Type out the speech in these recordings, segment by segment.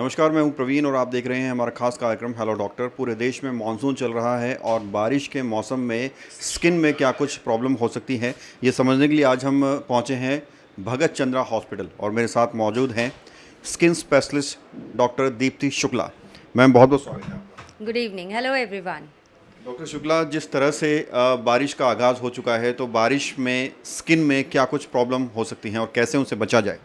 नमस्कार, मैं हूं प्रवीण और आप देख रहे हैं हमारा खास कार्यक्रम हेलो डॉक्टर। पूरे देश में मानसून चल रहा है और बारिश के मौसम में स्किन में क्या कुछ प्रॉब्लम हो सकती है, ये समझने के लिए आज हम पहुंचे हैं भगत चंद्रा हॉस्पिटल और मेरे साथ मौजूद हैं skin specialist doctor Deepti Shukla. Ma'am, बहुत बहुत स्वागत है आपका। Good evening, hello everyone. Doctor Shukla, जिस तरह से बारिश का आगाज़ हो चुका है, तो बारिश में स्किन में क्या कुछ प्रॉब्लम हो सकती हैं और कैसे उनसे बचा जाए?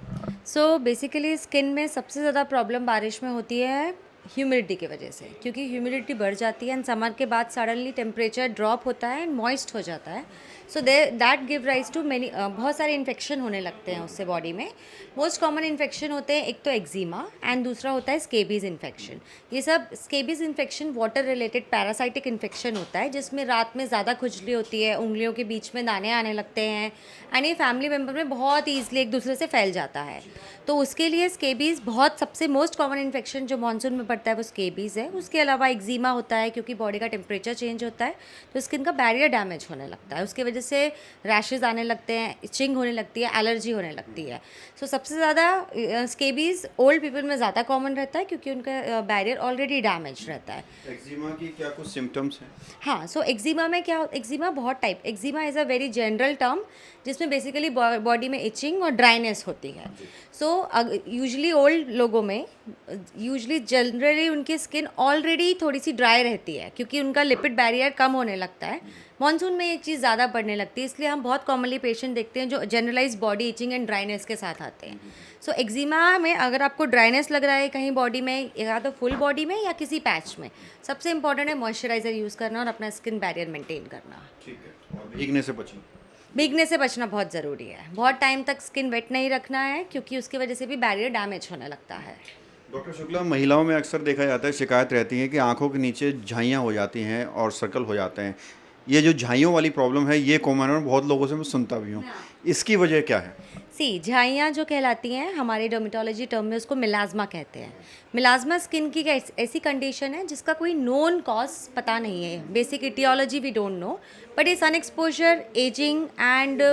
सो बेसिकली स्किन में सबसे ज़्यादा प्रॉब्लम बारिश में होती है ह्यूमिडिटी की वजह से, क्योंकि ह्यूमिडिटी बढ़ जाती है एंड समर के बाद सडनली टेम्परेचर ड्रॉप होता है एंड मॉइस्ट हो जाता है। So that give rise to many बहुत सारे इन्फेक्शन होने लगते हैं उससे बॉडी में। मोस्ट कॉमन इन्फेक्शन होते हैं, एक तो एक्जिमा एंड दूसरा होता है स्केबीज़ इन्फेक्शन। ये सब scabies infection water related parasitic infection होता है, जिसमें रात में ज़्यादा खुजली होती है, उंगलियों के बीच में दाने आने लगते हैं एंड ये फैमिली मेम्बर में बहुत ईजिली एक दूसरे से फैल जाता है। तो उसके लिए स्केबीज़ बहुत सबसे मोस्ट कॉमन इन्फेक्शन जो मानसून में पड़ता है वो स्केबीज़ है। उसके अलावा एक्जिमा होता है, क्योंकि बॉडी का टेम्परेचर चेंज होता है तो स्किन का बैरियर डैमेज होने लगता है, उसकी वजह से रैशेज़ आने लगते हैं, इचिंग होने लगती है, एलर्जी होने लगती है। सो सबसे ज़्यादा स्केबीज़ ओल्ड पीपल में ज़्यादा कॉमन रहता है, क्योंकि उनका बैरियर ऑलरेडी डैमेज रहता है। एक्जिमा की क्या कुछ सिम्टम्स हैं? हाँ, सो एक्जिमा में क्या, एक्जिमा बहुत type, eczema is a very general term जिसमें बेसिकली बॉडी में इचिंग और ड्राइनेस होती है। सो यूजुअली ओल्ड लोगों में यूजुअली जनरली उनकी स्किन ऑलरेडी थोड़ी सी ड्राई रहती है, क्योंकि उनका लिपिड बैरियर कम होने लगता है। मानसून में ये चीज़ ज़्यादा बढ़ने लगती है, इसलिए हम बहुत कॉमनली पेशेंट देखते हैं जो generalize body itching and dryness के साथ आते हैं। सो एक्जिमा में अगर आपको ड्राइनेस लग रहा है कहीं बॉडी में, या तो फुल बॉडी में या किसी पैच में, सबसे इंपॉर्टेंट है मॉइस्चराइज़र यूज़ करना और अपना स्किन बैरियर मेंटेन करना। ठीक है, और भीगने से बचना। भीगने से बचना बहुत ज़रूरी है, बहुत टाइम तक स्किन वेट नहीं रखना है, क्योंकि उसकी वजह से भी बैरियर डैमेज होने लगता है। डॉक्टर शुक्ला, महिलाओं में अक्सर देखा जाता है, शिकायत रहती है कि आंखों के नीचे झाइयाँ हो जाती हैं और सर्कल हो जाते हैं। ये जो झाइयों वाली प्रॉब्लम है, ये कॉमन है और बहुत लोगों से मैं सुनता भी हूँ। इसकी वजह क्या है? झाइयाँ जो कहलाती हैं, हमारे डर्मेटोलॉजी टर्म में उसको मिलाज़्मा कहते हैं। मिलाज़्मा स्किन की एक ऐसी कंडीशन है जिसका कोई नोन कॉज पता नहीं है, basic etiology we don't know, but ये sun exposure, aging and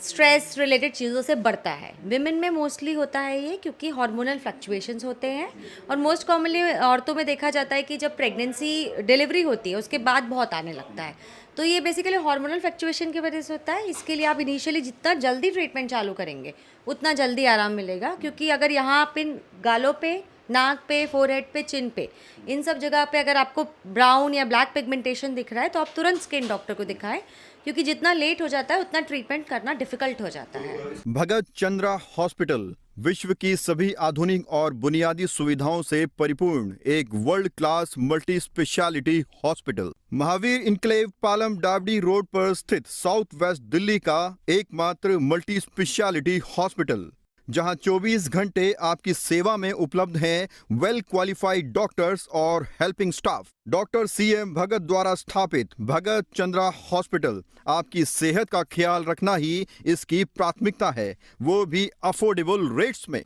stress related चीज़ों से बढ़ता है। विमेन में मोस्टली होता है ये, क्योंकि हार्मोनल फ्लक्चुएशंस होते हैं, और मोस्ट कॉमनली औरतों में देखा जाता है कि जब प्रेगनेंसी डिलीवरी होती है उसके बाद बहुत आने लगता है। तो ये बेसिकली हार्मोनल फ्लक्चुएशन की वजह से होता है। इसके लिए आप इनिशियली जितना जल्दी ट्रीटमेंट चालू करेंगे उतना जल्दी आराम मिलेगा, क्योंकि अगर यहाँ पे गालों पे, नाक पे, फोरहेड पे, चिन पे, इन सब जगह पे अगर आपको ब्राउन या ब्लैक पिगमेंटेशन दिख रहा है तो आप तुरंत स्किन डॉक्टर को दिखाएं, क्योंकि जितना लेट हो जाता है उतना ट्रीटमेंट करना डिफिकल्ट हो जाता है। भगत चंद्रा हॉस्पिटल विश्व की सभी आधुनिक और बुनियादी सुविधाओं से परिपूर्ण एक world class multi specialty hospital, Mahavir enclave, Palam डावडी रोड पर स्थित साउथ वेस्ट दिल्ली का एकमात्र मल्टी स्पेशलिटी हॉस्पिटल, जहां 24 घंटे आपकी सेवा में उपलब्ध हैं वेल क्वालिफाइड डॉक्टर्स और हेल्पिंग स्टाफ। डॉक्टर CM भगत द्वारा स्थापित भगत चंद्रा हॉस्पिटल आपकी सेहत का ख्याल रखना ही इसकी प्राथमिकता है, वो भी अफोर्डेबल रेट्स में।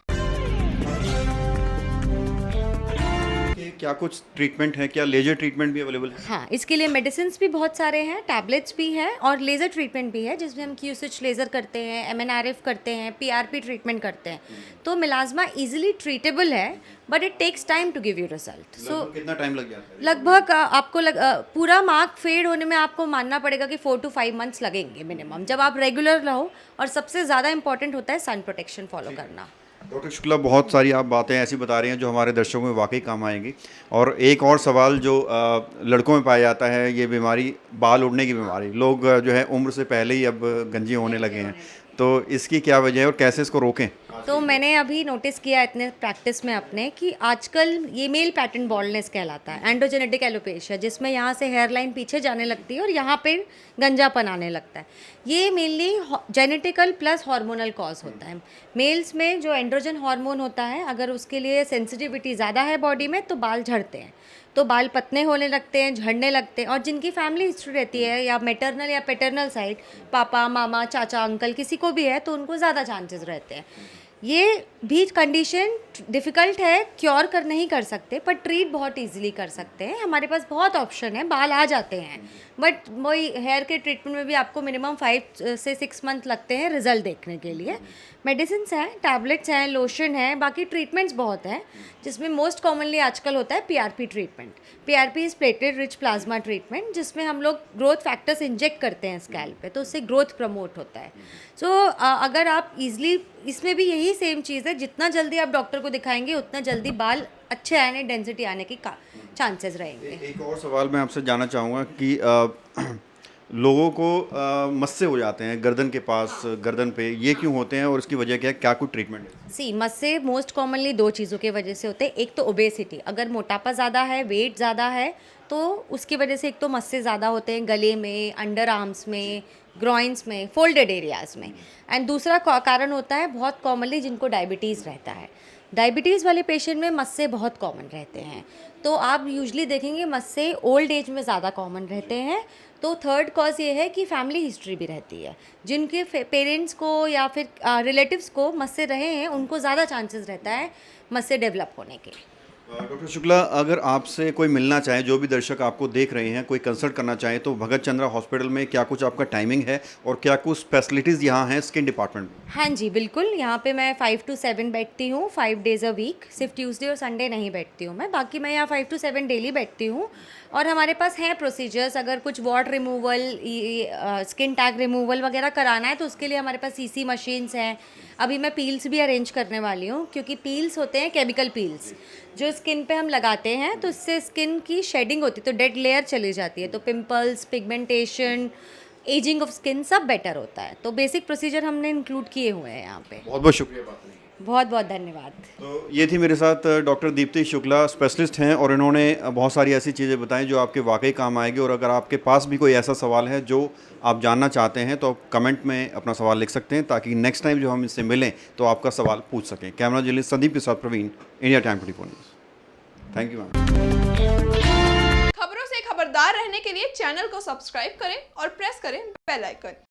क्या कुछ ट्रीटमेंट है? क्या लेजर ट्रीटमेंट भी अवेलेबल है? हाँ, इसके लिए मेडिसिन भी बहुत सारे हैं, टैबलेट्स भी हैं और लेज़र ट्रीटमेंट भी है, जिसमें हम क्यूसिच लेज़र करते हैं, MNRF करते हैं, PRP ट्रीटमेंट करते हैं। तो मिलाज़्मा इजीली ट्रीटेबल है, but it takes time to give you result. So कितना टाइम लग जाता है? लगभग पूरा मार्क फेड होने में आपको मानना पड़ेगा कि 4 to 5 मंथ्स लगेंगे मिनिमम, जब आप रेगुलर रहो। और सबसे ज़्यादा इंपॉर्टेंट होता है सन प्रोटेक्शन फॉलो करना। डॉक्टर शुक्ला, बहुत सारी आप बातें ऐसी बता रही हैं जो हमारे दर्शकों में वाकई काम आएंगी। और एक और सवाल जो लड़कों में पाया जाता है, ये बीमारी बाल उड़ने की बीमारी, लोग जो है उम्र से पहले ही अब गंजी होने लगे हैं, तो इसकी क्या वजह है और कैसे इसको रोकें? तो मैंने अभी नोटिस किया इतने प्रैक्टिस में अपने, कि आजकल ये मेल पैटर्न बॉल्डनेस कहलाता है, एंड्रोजेनेटिक एलोपेशिया, जिसमें यहाँ से हेयर लाइन पीछे जाने लगती है और यहाँ पे गंजापन आने लगता है। ये mainly genetical plus hormonal cause होता है। मेल्स में जो एंड्रोजन हार्मोन होता है, अगर उसके लिए सेंसिटिविटी ज़्यादा है बॉडी में तो बाल झड़ते हैं, तो बाल पतने होने लगते हैं, झड़ने लगते हैं। और जिनकी फैमिली हिस्ट्री रहती है, या मैटरनल या पैटर्नल साइड, पापा, मामा, चाचा, अंकल किसी को भी है, तो उनको ज़्यादा चांसेस रहते हैं। ये भी कंडीशन डिफ़िकल्ट है, क्योर कर नहीं कर सकते पर ट्रीट बहुत इजीली कर सकते हैं। हमारे पास बहुत ऑप्शन है, बाल आ जाते हैं, बट वही हेयर के ट्रीटमेंट में भी आपको मिनिमम 5 से 6 मंथ लगते हैं रिजल्ट देखने के लिए। मेडिसिन्स हैं, टैबलेट्स हैं, लोशन है, बाकी ट्रीटमेंट्स बहुत हैं, जिसमें मोस्ट कॉमनली आजकल होता है PRP treatment. PRP is plated rich plasma treatment, जिसमें हम लोग ग्रोथ फैक्टर्स इंजेक्ट करते हैं स्कैल्प पे, तो उससे ग्रोथ प्रमोट होता है। सो अगर आप इजली, इसमें भी यही सेम चीज़ है, जितना जल्दी आप डॉक्टर को दिखाएंगे उतना जल्दी बाल अच्छे आने, डेंसिटी आने की चांसेस रहेंगे। एक और सवाल मैं आपसे जानना चाहूँगा कि लोगों को मस्से हो जाते हैं गर्दन के पास, गर्दन पे, ये क्यों होते हैं और इसकी वजह क्या है, क्या कुछ ट्रीटमेंट है? सी मस्से मोस्ट कॉमनली 2 चीज़ों की वजह से होते हैं। एक तो ओबेसिटी, अगर मोटापा ज़्यादा है, वेट ज़्यादा है, तो उसकी वजह से एक तो मस्से ज़्यादा होते हैं गले में, अंडर आर्म्स में, ग्रॉइंस में, फोल्डेड एरियाज़ में। एंड दूसरा कारण होता है बहुत कॉमनली जिनको डायबिटीज़ रहता है। डायबिटीज़ वाले पेशेंट में मस्से बहुत कॉमन रहते हैं, तो आप यूजुअली देखेंगे मस्से ओल्ड एज में ज़्यादा कॉमन रहते हैं। तो थर्ड कॉज ये है कि फैमिली हिस्ट्री भी रहती है, जिनके पेरेंट्स को या फिर रिलेटिव्स को मस्से रहे हैं उनको ज़्यादा चांसेस रहता है मस्से डेवलप होने के। डॉक्टर शुक्ला, अगर आपसे कोई मिलना चाहे, जो भी दर्शक आपको देख रहे हैं, कोई कंसल्ट करना चाहे, तो भगत चंद्रा हॉस्पिटल में क्या कुछ आपका टाइमिंग है और क्या कुछ फैसिलिटीज़ यहाँ हैं स्किन डिपार्टमेंट में? हाँ जी, बिल्कुल। यहाँ पे मैं 5 to 7 बैठती हूँ, 5 days a week। सिर्फ ट्यूसडे और संडे नहीं बैठती हूँ मैं, बाकी मैं यहाँ 5 to 7 डेली बैठती हूँ। और हमारे पास हैं प्रोसीजर्स, अगर कुछ what removal, skin tag removal वगैरह कराना है तो उसके लिए हमारे पास सीसी मशीन्स हैं। अभी मैं पील्स भी अरेंज करने वाली हूँ, क्योंकि पील्स होते हैं केमिकल पील्स, जो स्किन पे हम लगाते हैं तो इससे स्किन की शेडिंग होती है, तो डेड लेयर चली जाती है, तो pimples, pigmentation, ageing of skin सब बेटर होता है। तो बेसिक प्रोसीजर हमने इंक्लूड किए हुए हैं यहाँ पे। बहुत बहुत शुक्रिया बात करने के लिए। बहुत बहुत धन्यवाद। तो ये थी मेरे साथ डॉक्टर दीप्ति शुक्ला, स्पेशलिस्ट हैं, और इन्होंने बहुत सारी ऐसी चीज़ें बताई जो आपके वाकई काम आएगी। और अगर आपके पास भी कोई ऐसा सवाल है जो आप जानना चाहते हैं तो आप कमेंट में अपना सवाल लिख सकते हैं, ताकि नेक्स्ट टाइम जो हम इससे मिलें तो आपका सवाल पूछ सकें। कैमरा जर्नलिस्ट संदीप के साथ Praveen, India time 24 news. Thank you ma'am. खबरों से खबरदार रहने के लिए चैनल को सब्सक्राइब करें और प्रेस करें बेल आइकन।